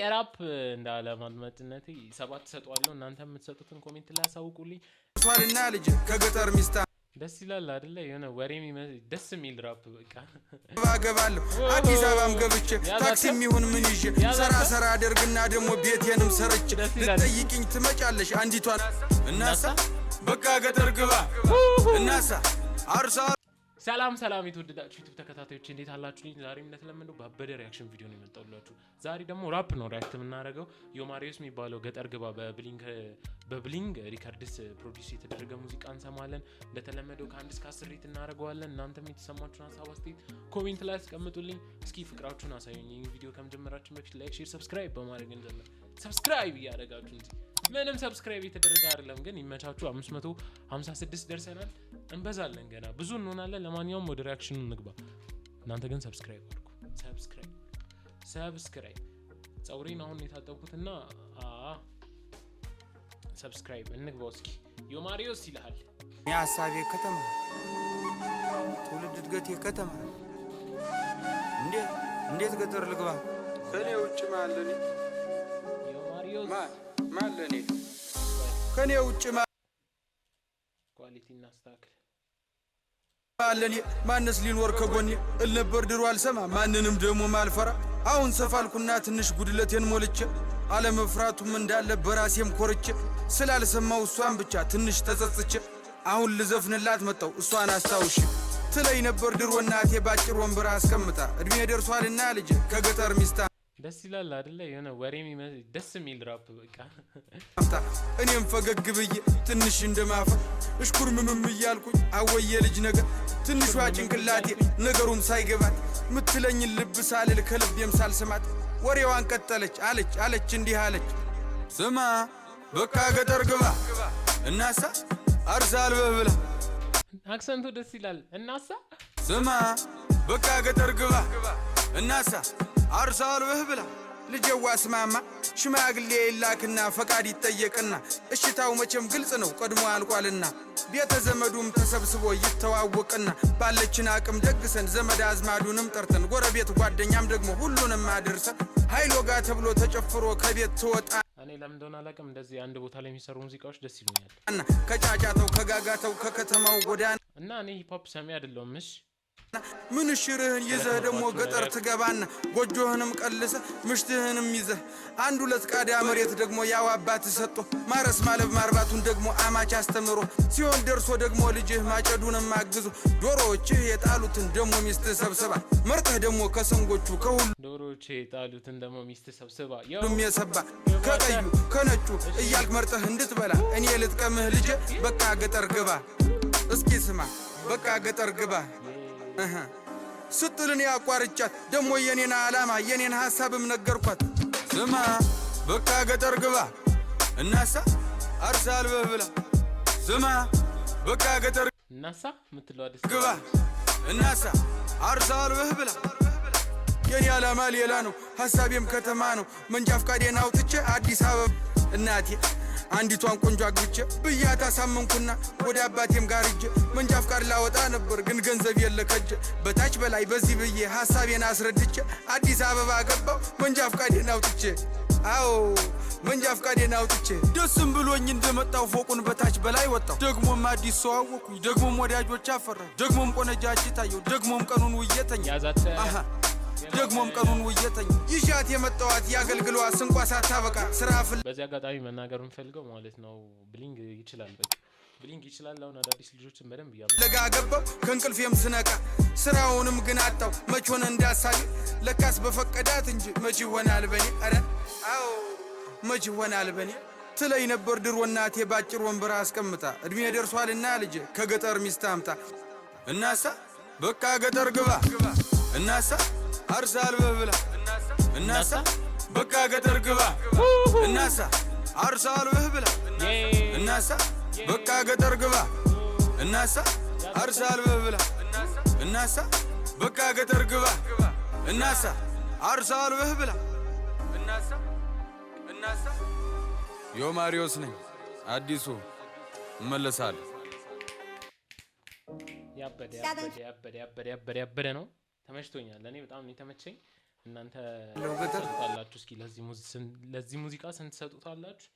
ራፕ እንዳለ ማድመጥነቴ 7 ሰጣለሁ እናንተ የምትሰጡትን ኮሜንት ላይ አሳውቁልኝ ሷልና ልጅ ከገጠር ሚስታ ደስ ይላል አይደለ የሆነ ወሬም ደስ የሚል ራፕ በቃ ባገባለሁ አዲስ አበባም ገብቼ ታክሲም ይሁን ምን ይዤ ሰራ አደርግና ደሞ ቤቴንም ሰርቼ ልጠይቅኝ ትመጫለሽ አንዲቷን እናሳ በቃ ገጠር ግባ እናሳ አርሳ ሰላም የተወደዳችሁ ዩቲዩብ ተከታታዮች እንዴት አላችሁልኝ? ዛሬም እንደተለመደው ባበደ ሪአክሽን ቪዲዮ ነው የመጣሁላችሁ። ዛሬ ደግሞ ራፕ ነው ሪአክት የምናደርገው። ዮማሪዮስ የሚባለው ገጠር ግባ በብሊንግ ሪከርድስ ፕሮዲዩስ የተደረገ ሙዚቃ እንሰማለን። እንደተለመደው ከ1 እስከ 10 ሬት እናደርገዋለን። እናንተም የተሰማችሁን ሀሳብ አስተያየት ኮሜንት ላይ አስቀምጡልኝ። እስኪ ፍቅራችሁን አሳዩኝ። ይሄን ቪዲዮ ከመጀመራችን በፊት ላይክ፣ ሼር፣ ሰብስክራይብ በማድረግ እንጀምር። ሰብስክራይብ እያደረጋችሁ እንጂ ምንም ሰብስክራይብ የተደረገ አይደለም ግን ይመቻችሁ። 556 ደርሰናል። እንበዛለን ገና ብዙ እንሆናለን። ለማንኛውም ወደ ሪአክሽኑ እንግባ። እናንተ ግን ሰብስክራይብ አድርጉ። ሰብስክራይብ ጸውሪን አሁን የታጠብኩትና ሰብስክራይብ እንግባው። እስኪ ዮማሪዮስ ይልሃል የሐሳቤ ከተማ ትውልድ እድገቴ ከተማ እንዴት ገጠር ልግባ ከኔ ውጭ ማለኔ ዮማሪዮስ ማለኔ ከኔ ውጭ ኳሊቲ እናስተካክል ማለኔ ማንስ ሊኖር ከጎኔ እልነበር ድሮ አልሰማ ማንንም ደሞ ማልፈራ አሁን ሰፋልኩና ትንሽ ጉድለቴን ሞልቼ አለመፍራቱም እንዳለ በራሴም ኮርቼ ስላልሰማው እሷን ብቻ ትንሽ ተጸጽቼ አሁን ልዘፍንላት መጣው እሷን አስታውሽ ትለይ ነበር ድሮ እናቴ ባጭር ወንበር አስቀምጣ እድሜ ደርሷልና ልጅ ከገጠር ሚስታ ደስ ይላል አይደለ የሆነ ወሬም ደስ የሚል ራፕ በቃ እኔም ፈገግ ብዬ ትንሽ እንደማፈር እሽኩርምም እያልኩኝ አወየ ልጅ ነገር ትንሿ ጭንቅላቴ ነገሩን ሳይገባት ምትለኝ ልብ ሳልል ከልቤም ሳልሰማት ወሬዋን ቀጠለች አለች እንዲህ አለች ስማ በቃ ገጠር ግባ እናሳ አርሳ አልበህ ብላ አክሰንቱ ደስ ይላል እናሳ ስማ በቃ ገጠር ግባ እናሳ አርሳ አልበህ ብላ ልጄዋ ስማማ ሽማግሌ ይላክና ፈቃድ ይጠየቅና እሽታው መቼም ግልጽ ነው ቀድሞ አልቋልና ቤተ ዘመዱም ተሰብስቦ ይተዋወቅና ባለችን አቅም ደግሰን ዘመድ አዝማዱንም ጠርተን ጎረቤት ጓደኛም ደግሞ ሁሉንም አድርሰን ሃይሎጋ ተብሎ ተጨፍሮ ከቤት ትወጣ እኔ ለምን እንደሆነ አላውቅም እንደዚህ አንድ ቦታ ላይ የሚሰሩ ሙዚቃዎች ደስ ይሉኛል እና ከጫጫታው ከጋጋታው ከከተማው ጎዳና እና እኔ ሂፕ ሆፕ ሰሚ አይደለሁም እሺ ምን ሽርህን ይዘህ ደሞ ገጠር ትገባና ጎጆህንም ቀልሰ ምሽትህንም ይዘህ አንድ ሁለት ቃዳ መሬት ደግሞ ያው አባት ሰጥቶ ማረስ ማለብ ማርባቱን ደግሞ አማች አስተምሮ ሲሆን ደርሶ ደግሞ ልጅህ ማጨዱንም አግዙ ዶሮዎችህ የጣሉትን ደግሞ ሚስት ሰብስባ መርጠህ ደግሞ ከሰንጎቹ ከሁሉ ዶሮዎች የጣሉትን ደግሞ ሚስት ሰብስባ የሰባ ከቀዩ ከነጩ እያልክ መርጠህ እንድትበላ እኔ ልጥቀምህ ልጄ በቃ ገጠር ግባ እስኪ ስማ በቃ ገጠር ግባ ስትልን ያቋርጫት ደሞ የኔን ዓላማ የኔን ሐሳብም ነገርኳት ስማ በቃ ገጠር ግባ እናሳ አርሳ አልበህ ብላ ስማ በቃ ገጠር እናሳ ምትለው አዲስ ግባ እናሳ አርሳ አልበህ ብላ የኔ ዓላማ ሌላ ነው ሐሳቤም ከተማ ነው መንጃ ፈቃዴን አውጥቼ አዲስ አበባ እናቴ አንዲቷን ቆንጆ አግብቼ ብያታ ሳመንኩና ወደ አባቴም ጋር ሂጄ መንጃ ፈቃድ ላወጣ ነበር ግን ገንዘብ የለከጀ በታች በላይ በዚህ ብዬ ሐሳቤን አስረድቼ አዲስ አበባ ገባው መንጃ ፈቃዴን አውጥቼ አዎ መንጃ ፈቃዴን አውጥቼ ደስም ብሎኝ እንደመጣው ፎቁን በታች በላይ ወጣው ደግሞም አዲስ ሰው አወኩኝ ደግሞም ወዳጆች አፈራሁ ደግሞም ቆነጃጅ ታየው ደግሞም ቀኑን ውየተኛ አሃ ደግሞም ቀኑን ውየተኛ ይሻት የመጣዋት ያገልግሏ ስንቋሳ ታበቃ ስራ ፍል በዚህ አጋጣሚ መናገር እንፈልገው ማለት ነው ብሊንግ ይችላል በቃ ብሊንግ ይችላል አሁን አዳዲስ ልጆችን በደንብ ለጋገባው ከንቅልፌም ስነቃ ስራውንም ግን አጣው መች ሆነ እንዳሳይ ለካስ በፈቀዳት እንጂ መች ይሆናል በኔ አረ አዎ መች ይሆናል በኔ ትለይ ነበር ድሮ እናቴ ባጭር ወንበር አስቀምጣ እድሜ ደርሷልና ልጅ ከገጠር ሚስት አምጣ እናሳ በቃ ገጠር ግባ እናሳ አርሳ አልበህ ብላ እናሳ በቃ ገጠር ግባ እናሳ አርሳ አልበህ ብላ እናሳ በቃ ገጠር ግባ እናሳ አርሳ አልበህ ብላ እናሳ በቃ ገጠር ግባ እናሳ አርሳ አልበህ ብላ እናሳ ዮማሪዮስ ነኝ አዲሱ እመለሳለሁ ያበደ ነው ተመችቶኛል እኔ በጣም ነው ተመቸኝ እናንተ ሰጣላችሁ እስኪ ለዚህ ሙዚቃ ስንት ሰጡታላችሁ?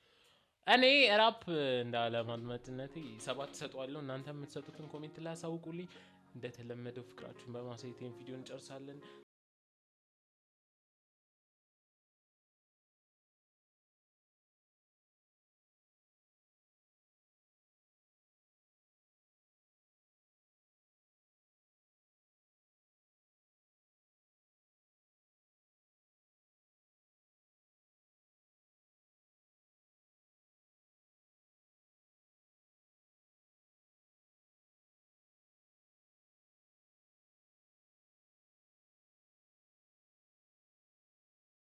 እኔ ራፕ እንዳለማድመጥነቴ 7 ሰጠዋለሁ። እናንተ የምትሰጡትን ኮሜንት ላይ አሳውቁልኝ። እንደተለመደው ፍቅራችሁን በማሳየት ቪዲዮ እንጨርሳለን።